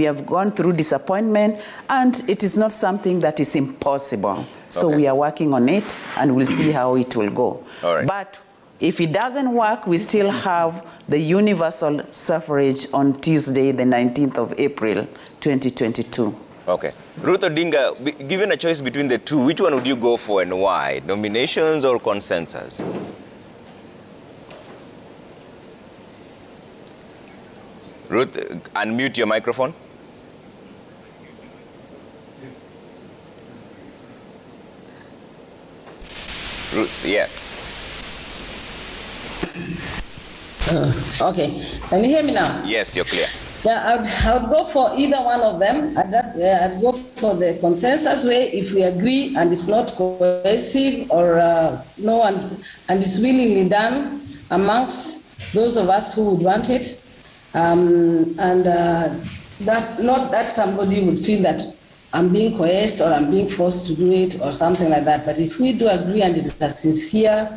have gone through disappointment, and it is not something that is impossible. So we are working on it, and we'll see how it will go. All right. But if it doesn't work, we still have the universal suffrage on Tuesday, the 19th of April, 2022. Okay. Ruth Odinga, given a choice between the two, which one would you go for and why? Nominations or consensus? Ruth, unmute your microphone. Ruth, yes. Okay. Can you hear me now? Yes, you're clear. Yeah, I would go for either one of them. I'd go for the consensus way if we agree and it's not coercive or no, and it's willingly done amongst those of us who would want it, that not that somebody would feel that I'm being coerced or I'm being forced to do it or something like that. But if we do agree and it's a sincere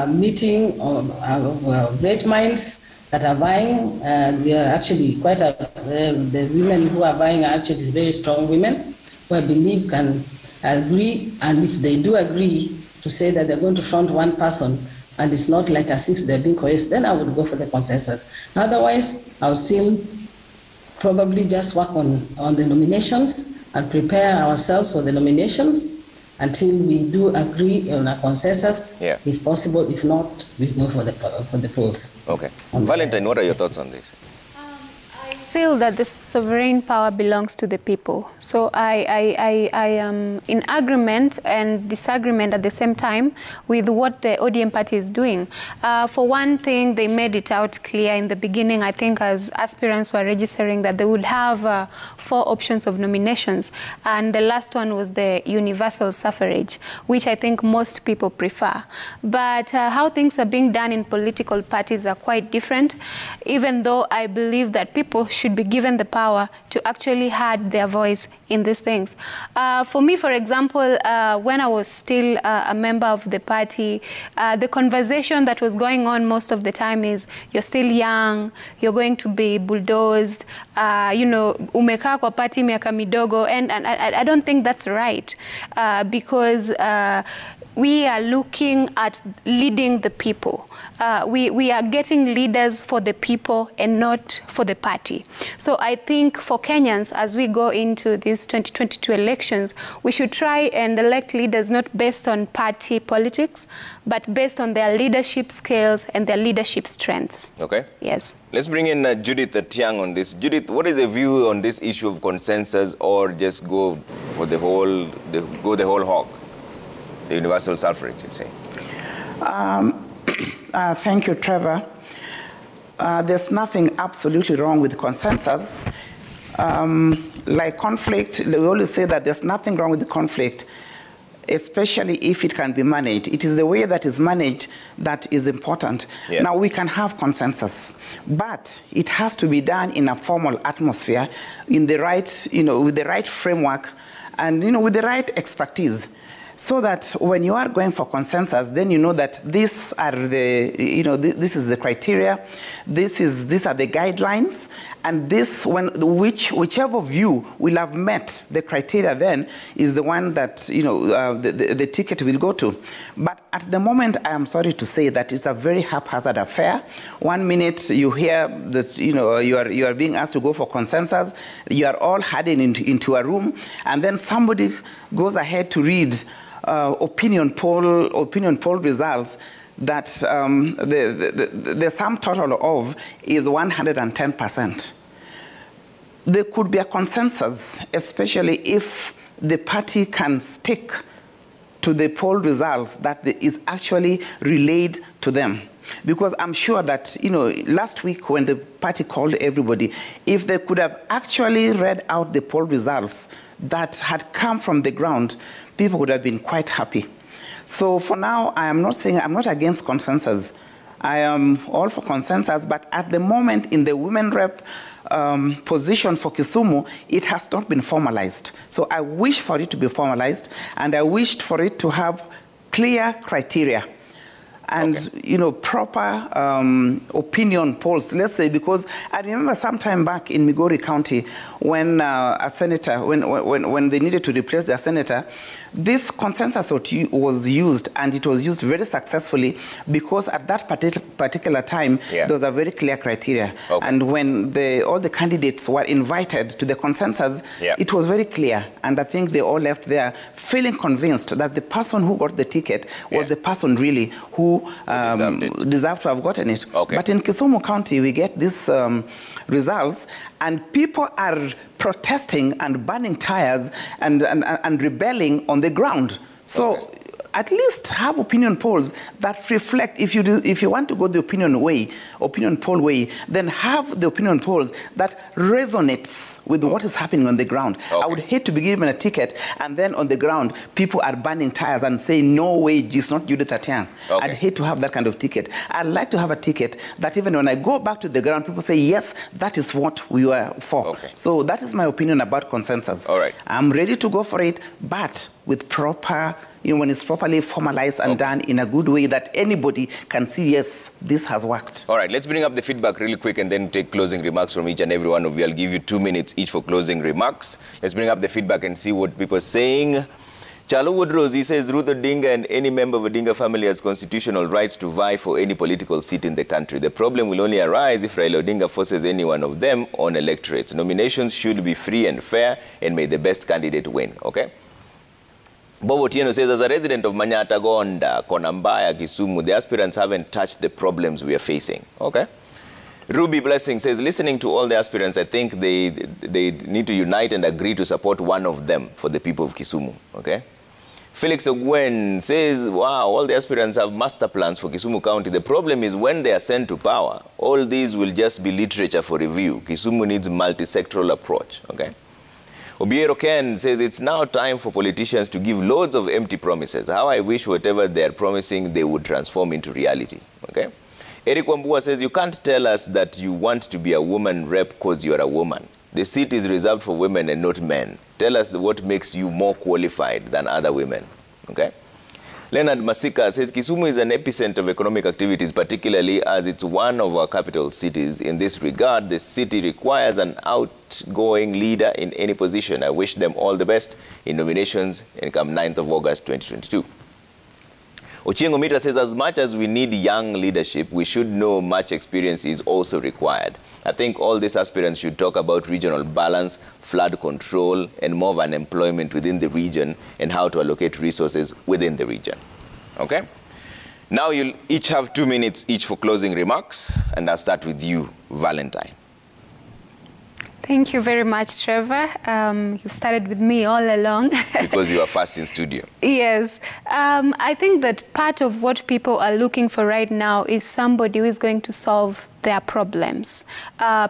meeting of great minds that are vying, we are actually quite the women who are vying are actually very strong women who I believe can agree, and if they do agree to say that they're going to front one person and it's not like as if they're being coerced, then I would go for the consensus. Otherwise, I'll still probably just work on the nominations and prepare ourselves for the nominations until we do agree on a consensus, if possible. If not, we go for the polls. Okay. Valentine, what are your thoughts on this? I feel that the sovereign power belongs to the people. So I am in agreement and disagreement at the same time with what the ODM party is doing. For one thing, they made it out clear in the beginning, I think, as aspirants were registering, that they would have 4 options of nominations. And the last one was the universal suffrage, which I think most people prefer. But how things are being done in political parties are quite different, even though I believe that people should be given the power to actually have their voice in these things. For me, for example, when I was still a member of the party, the conversation that was going on most of the time is, you're still young, you're going to be bulldozed, you know, umekaa kwa party miaka midogo, and I don't think that's right, because we are looking at leading the people. We are getting leaders for the people and not for the party. So I think for Kenyans, as we go into these 2022 elections, we should try and elect leaders not based on party politics, but based on their leadership skills and their leadership strengths. Okay. Yes. Let's bring in Judith Tiang on this. Judith, what is the view on this issue of consensus, or just go for the whole hog? The universal suffrage, you'd say. Thank you, Trevor. There's nothing absolutely wrong with consensus. Like conflict, we always say that there's nothing wrong with the conflict, especially if it can be managed. It is the way that is managed that is important. Yeah. Now, we can have consensus, but it has to be done in a formal atmosphere, in the right, with the right framework, and with the right expertise. So that when you are going for consensus, then you know that these are the, this is the criteria, these are the guidelines, and this, whichever view will have met the criteria, then is the one that, the ticket will go to. But at the moment, I am sorry to say that it's a very haphazard affair. 1 minute you hear that, you are being asked to go for consensus, you are all hardened into a room, and then somebody goes ahead to read opinion poll results that the sum total of is 110%. There could be a consensus, especially if the party can stick to the poll results that is actually relayed to them. Because I'm sure that, last week when the party called everybody, if they could have actually read out the poll results that had come from the ground, people would have been quite happy. So for now, I am not saying I'm not against consensus. I am all for consensus, but at the moment in the women rep position for Kisumu, it has not been formalized. So I wish for it to be formalized, and I wished for it to have clear criteria and proper opinion polls, let's say, because I remember some time back in Migori County when a senator, when they needed to replace their senator, this consensus was used, and it was used very successfully because at that particular time, there was a very clear criteria. And when all the candidates were invited to the consensus, it was very clear. And I think they all left there feeling convinced that the person who got the ticket was the person really who deserved to have gotten it. But in Kisumu County, we get these results, and people are protesting and burning tires and rebelling on the ground. So at least have opinion polls that reflect, if you want to go the opinion poll way, then have the opinion polls that resonates with what is happening on the ground. I would hate to be given a ticket and then on the ground people are burning tires and saying, no way, it's not Judith Atiang. I'd hate to have that kind of ticket. I'd like to have a ticket that even when I go back to the ground, people say, yes, that is what we were for. So that is my opinion about consensus. I'm ready to go for it, but with proper, when it's properly formalized and done in a good way that anybody can see, yes, this has worked. All right, let's bring up the feedback really quick and then take closing remarks from each and every one of you. I'll give you 2 minutes each for closing remarks. Let's bring up the feedback and see what people are saying. Chalo Woodrose, he says, Ruth Odinga and any member of Odinga family has constitutional rights to vie for any political seat in the country. The problem will only arise if Raila Odinga forces any one of them on electorates. Nominations should be free and fair, and may the best candidate win. Bobo Tieno says, as a resident of Manyata, Gonda, Konambaya, Kisumu, the aspirants haven't touched the problems we are facing. Ruby Blessing says, listening to all the aspirants, I think they need to unite and agree to support one of them for the people of Kisumu. Felix Ogwen says, wow, all the aspirants have master plans for Kisumu County. The problem is when they are sent to power, all these will just be literature for review. Kisumu needs multi-sectoral approach. Obiero Ken says, it's now time for politicians to give loads of empty promises. How I wish whatever they are promising, they would transform into reality. Eric Wambua says, you can't tell us that you want to be a woman rep because you are a woman. The seat is reserved for women and not men. Tell us what makes you more qualified than other women. Leonard Masika says, Kisumu is an epicenter of economic activities, particularly as it's one of our capital cities. In this regard, the city requires an outgoing leader in any position. I wish them all the best in nominations and come 9th of August 2022. Ochieng Omita says, as much as we need young leadership, we should know much experience is also required. I think all these aspirants should talk about regional balance, flood control, and more of an employment within the region and how to allocate resources within the region. Now you'll each have 2 minutes each for closing remarks, and I'll start with you, Valentine. Thank you very much, Trevor. You've started with me all along. Because you are first in studio. Yes. I think that part of what people are looking for right now is somebody who is going to solve their problems.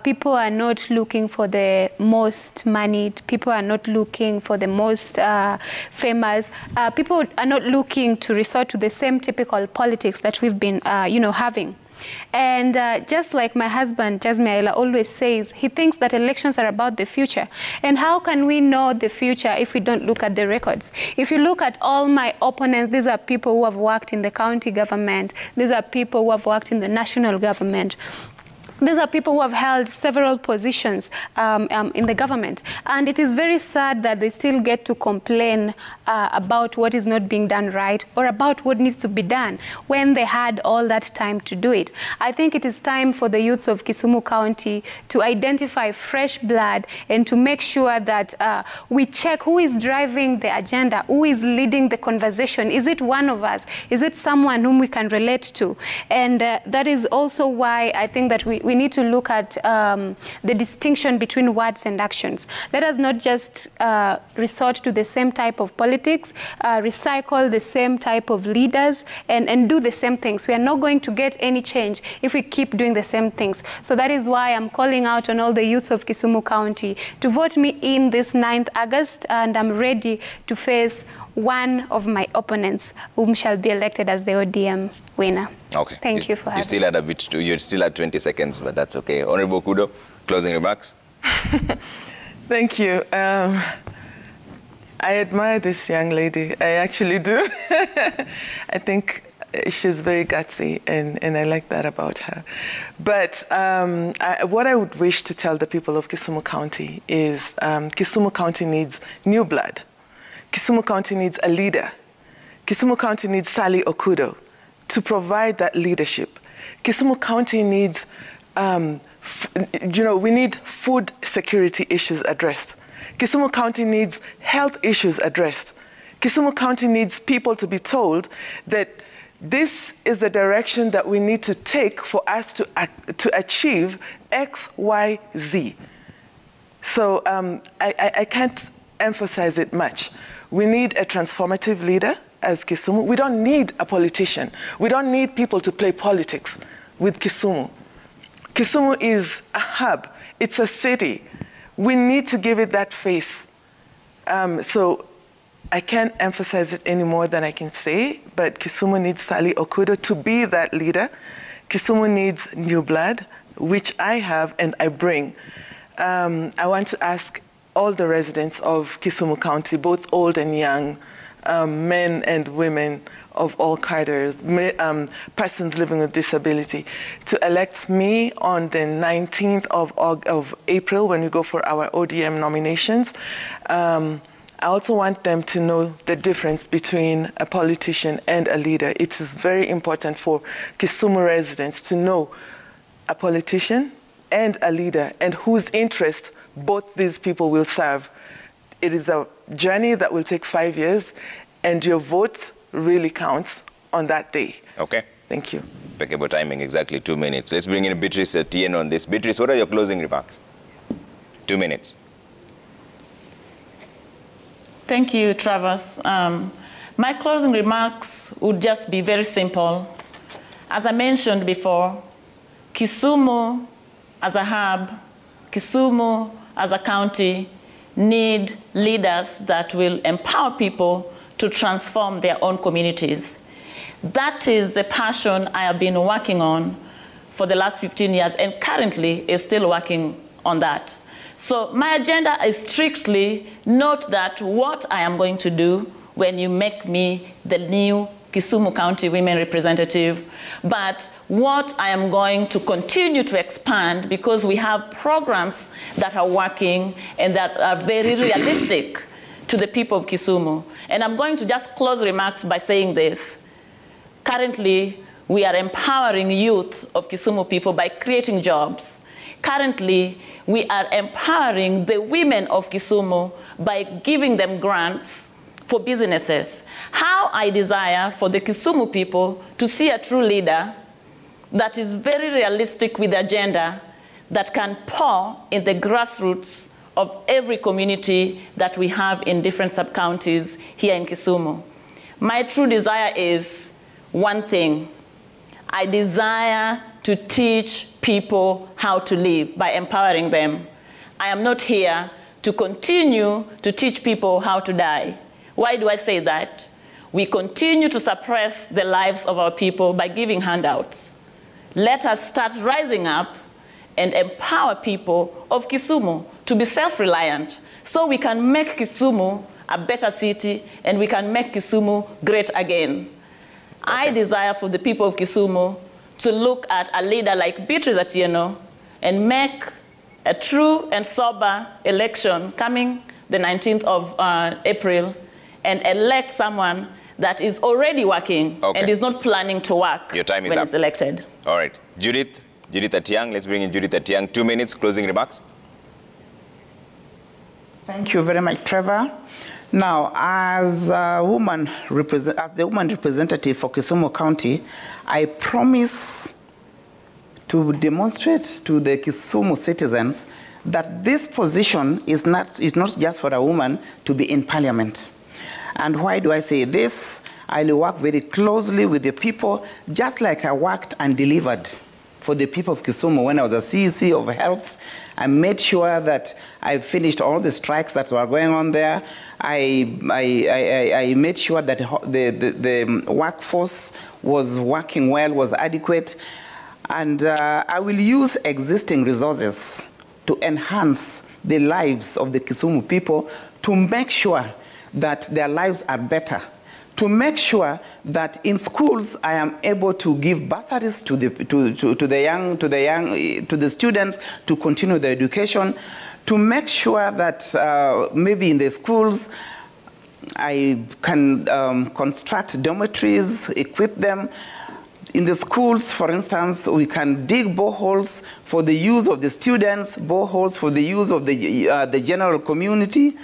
People are not looking for the most moneyed. People are not looking for the most famous. People are not looking to resort to the same typical politics that we've been, having. And just like my husband, Jasmine always says, he thinks that elections are about the future. And how can we know the future if we don't look at the records? If you look at all my opponents, these are people who have worked in the county government. These are people who have worked in the national government. These are people who have held several positions in the government. And it is very sad that they still get to complain about what is not being done right or about what needs to be done when they had all that time to do it. I think it is time for the youths of Kisumu County to identify fresh blood and to make sure that we check who is driving the agenda, who is leading the conversation. Is it one of us? Is it someone whom we can relate to? And that is also why I think that we need to look at the distinction between words and actions. Let us not just resort to the same type of politics, recycle the same type of leaders, and do the same things. We are not going to get any change if we keep doing the same things. So that is why I'm calling out on all the youths of Kisumu County to vote me in this 9th August, and I'm ready to face one of my opponents, whom shall be elected as the ODM winner. Okay. Thank you for having me. You still had a bit to, you still had 20 seconds, but that's okay. Honorable Kudo, closing remarks. Thank you. I admire this young lady. I actually do. I think she's very gutsy, and I like that about her. But what I would wish to tell the people of Kisumu County is Kisumu County needs new blood. Kisumu County needs a leader. Kisumu County needs Sally Okudo to provide that leadership. Kisumu County needs, we need food security issues addressed. Kisumu County needs health issues addressed. Kisumu County needs people to be told that this is the direction that we need to take for us to achieve X, Y, Z. So I can't emphasize it much. We need a transformative leader as Kisumu. We don't need a politician. We don't need people to play politics with Kisumu. Kisumu is a hub. It's a city. We need to give it that face. So I can't emphasize it any more than I can say, but Kisumu needs Sally Okudo to be that leader. Kisumu needs new blood, which I have and I bring. I want to ask all the residents of Kisumu County, both old and young, men and women of all cadres, persons living with disability, to elect me on the 19th of April when we go for our ODM nominations. I also want them to know the difference between a politician and a leader. It is very important for Kisumu residents to know a politician and a leader and whose interest both these people will serve. It is a journey that will take 5 years, and your vote really counts on that day. Okay. Thank you. Impeccable timing, exactly 2 minutes. Let's bring in Beatrice Tien on this. Beatrice, what are your closing remarks? 2 minutes. Thank you, Travis. My closing remarks would just be very simple. As I mentioned before, Kisumu as a hub, Kisumu as a county need leaders that will empower people to transform their own communities. That is the passion I have been working on for the last 15 years and currently is still working on that. So my agenda is strictly not that what I am going to do when you make me the new Kisumu County Women Representative, but what I am going to continue to expand because we have programs that are working and that are very realistic to the people of Kisumu. And I'm going to just close remarks by saying this. Currently, we are empowering youth of Kisumu people by creating jobs. Currently, we are empowering the women of Kisumu by giving them grants for businesses. How I desire for the Kisumu people to see a true leader that is very realistic with the agenda that can pour in the grassroots of every community that we have in different sub-counties here in Kisumu. My true desire is one thing. I desire to teach people how to live by empowering them. I am not here to continue to teach people how to die. Why do I say that? We continue to suppress the lives of our people by giving handouts. let us start rising up and empower people of Kisumu to be self-reliant so we can make Kisumu a better city and we can make Kisumu great again. Okay. I desire for the people of Kisumu to look at a leader like Beatrice Atieno and make a true and sober election coming the 19th of April and elect someone that is already working and is not planning to work when it's elected. All right. Judith Atiang, let's bring in Judith Atiang. 2 minutes, closing remarks. Thank you very much, Trevor. Now, as the woman representative for Kisumu County, I promise to demonstrate to the Kisumu citizens that this position is not just for a woman to be in parliament. And why do I say this? I will work very closely with the people, just like I worked and delivered for the people of Kisumu when I was a CEC of health. I made sure that I finished all the strikes that were going on there. I made sure that the workforce was working well, was adequate. And I will use existing resources to enhance the lives of the Kisumu people, to make sure that their lives are better, to make sure that in schools I am able to give bursaries to the students to continue their education, to make sure that maybe in the schools I can construct dormitories, equip them. In the schools, for instance, we can dig boreholes for the use of the students, boreholes for the use of the general community,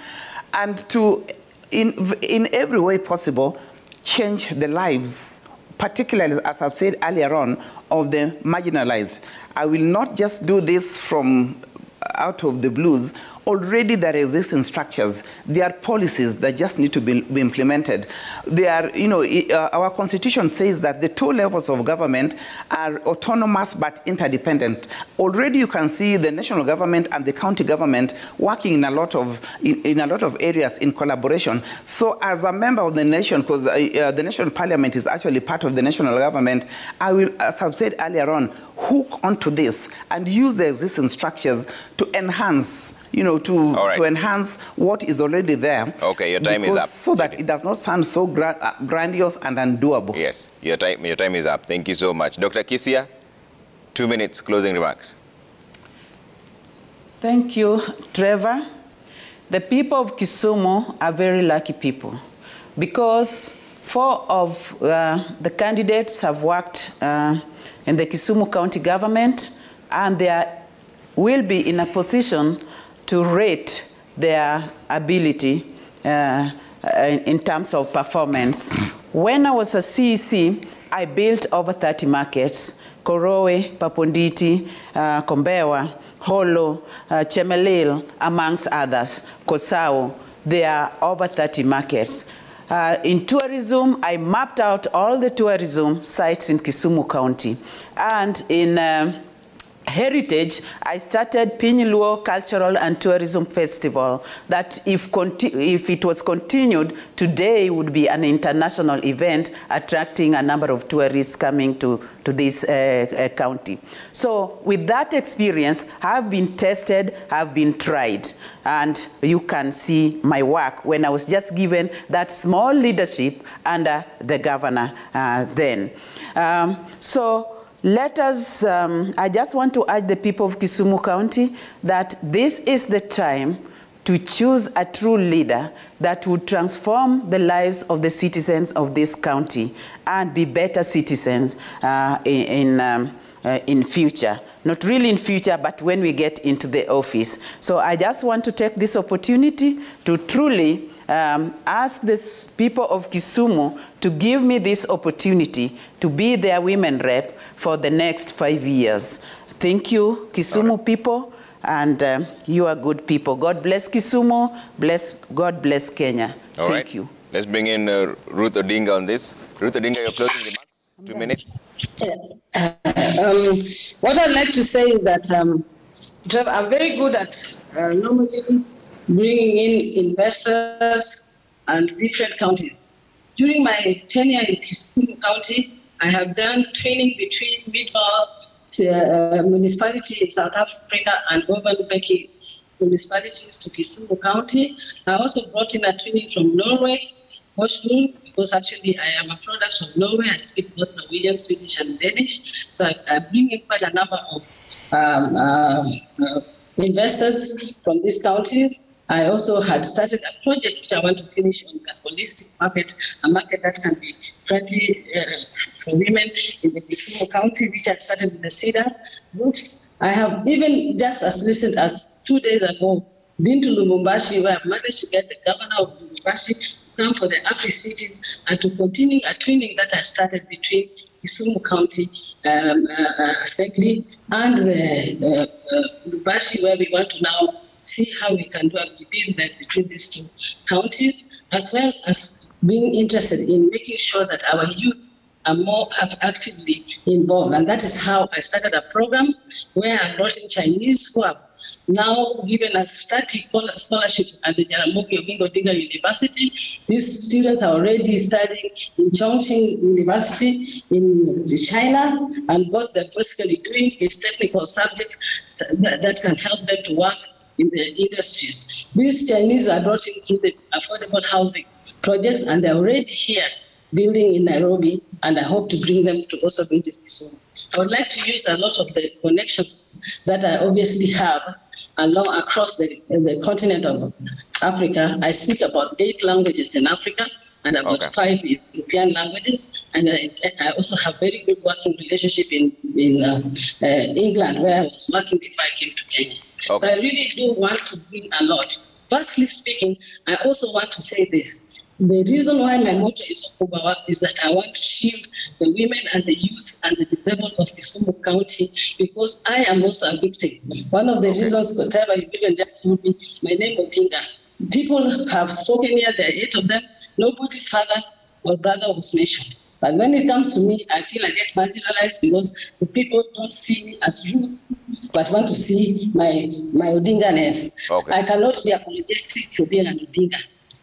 and to, in every way possible, change the lives, particularly, as I've said earlier on, of the marginalized. I will not just do this from out of the blues. Already there exist in structures. There are policies that just need to be implemented. There are, our constitution says that the two levels of government are autonomous but interdependent. Already you can see the national government and the county government working in a lot of areas in collaboration. So as a member of the nation, because the national parliament is actually part of the national government, I will, as I've said earlier on, hook onto this and use the existing structures to enhance to enhance what is already there. Okay, your time is up. So that it does not sound so grandiose and undoable. Yes, your time is up. Thank you so much. Dr. Kisia, 2 minutes, closing remarks. Thank you, Trevor. The people of Kisumu are very lucky people because 4 of the candidates have worked in the Kisumu County government, and they will be in a position to rate their ability in terms of performance. When I was a CEC, I built over 30 markets: Korowe, Paponditi, Kombewa, Holo, Chemelil, amongst others, Kosao. There are over 30 markets. In tourism, I mapped out all the tourism sites in Kisumu County. And in heritage, I started Pinyiluo Cultural and Tourism Festival that if it was continued, today would be an international event attracting a number of tourists coming to this county. So with that experience, I've been tested, I've been tried, and you can see my work when I was just given that small leadership under the governor then. Let us, I just want to urge the people of Kisumu County that this is the time to choose a true leader that would transform the lives of the citizens of this county and be better citizens in future. Not really in future, but when we get into the office. So I just want to take this opportunity to truly ask the people of Kisumu to give me this opportunity to be their women rep for the next 5 years. Thank you, Kisumu people, and you are good people. God bless Kisumu, God bless Kenya. Thank you. Let's bring in Ruth Odinga on this. Ruth Odinga, your closing remarks, 2 minutes. What I'd like to say is that I'm very good at normally bringing in investors and different counties. During my tenure in Kisumu County, I have done training between midwives, municipality in South Africa and Urban Becky municipalities to Kisumu County. I also brought in a training from Norway, Oslo, because actually I am a product of Norway. I speak both Norwegian, Swedish, and Danish. So I bring in quite a number of investors from these counties. I also had started a project which I want to finish on the holistic market, a market that can be friendly for women in the Kisumu County, which I started with the Cedar groups. I have even just as recent as 2 days ago been to Lubumbashi, where I've managed to get the governor of Lubumbashi to come for the Afri-Cities and to continue a training that I started between Kisumu County Assembly and the Lubumbashi, where we want to now see how we can do a business between these two counties, as well as being interested in making sure that our youth are more actively involved. And that is how I started a program where I brought in Chinese who have now given us study scholarships at the Ruth Odinga University. These students are already studying in Chongqing University in China and what they're basically doing is technical subjects that can help them to work in the industries. These Chinese are brought in through the affordable housing projects, and they're already here building in Nairobi, and I hope to bring them to also build it soon. I would like to use a lot of the connections that I obviously have across the continent of Africa. I speak about 8 languages in Africa, and I've got 5 European languages, and I also have very good working relationship in England, where I was working before I came to Kenya. So I really do want to bring a lot. Firstly speaking, I also want to say this. The reason why my motto is Okubawa is that I want to shield the women and the youth and the disabled of Kisumu County, because I am also a victim. One of the reasons, whatever you even just told me, my name is Odinga. People have spoken here, there are 8 of them. Nobody's father or brother was mentioned. But when it comes to me, I feel I get marginalized because the people don't see me as Ruth, but want to see my Odinga-ness. I cannot be apologetic for being an Odinga.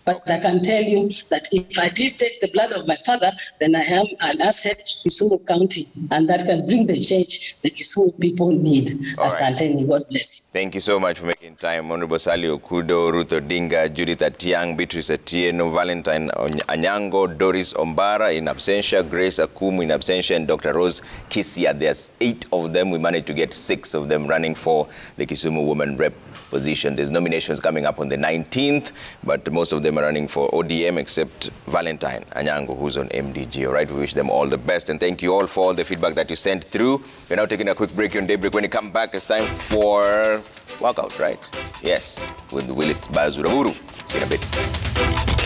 But I can tell you that if I did take the blood of my father, then I am an asset to Kisumu County, and that can bring the change the Kisumu people need. Asanteni, God bless you. Thank you so much for making time. Honorable Sally Okudo, Ruth Odinga, Judith Atiang, Beatrice Atieno, Valentine Anyango, Doris Ombara in absentia, Grace Akumu in absentia, and Dr. Rose Kisia. There's 8 of them. We managed to get 6 of them running for the Kisumu Women Rep position. There's nominations coming up on the 19th, but most of them are running for ODM except Valentine Anyango, who's on MDG. All right, we wish them all the best, and thank you all for all the feedback that you sent through. We're now taking a quick break here on Daybreak. When you come back, it's time for workout, right? Yes, with Willis Bazuraburu. See you in a bit.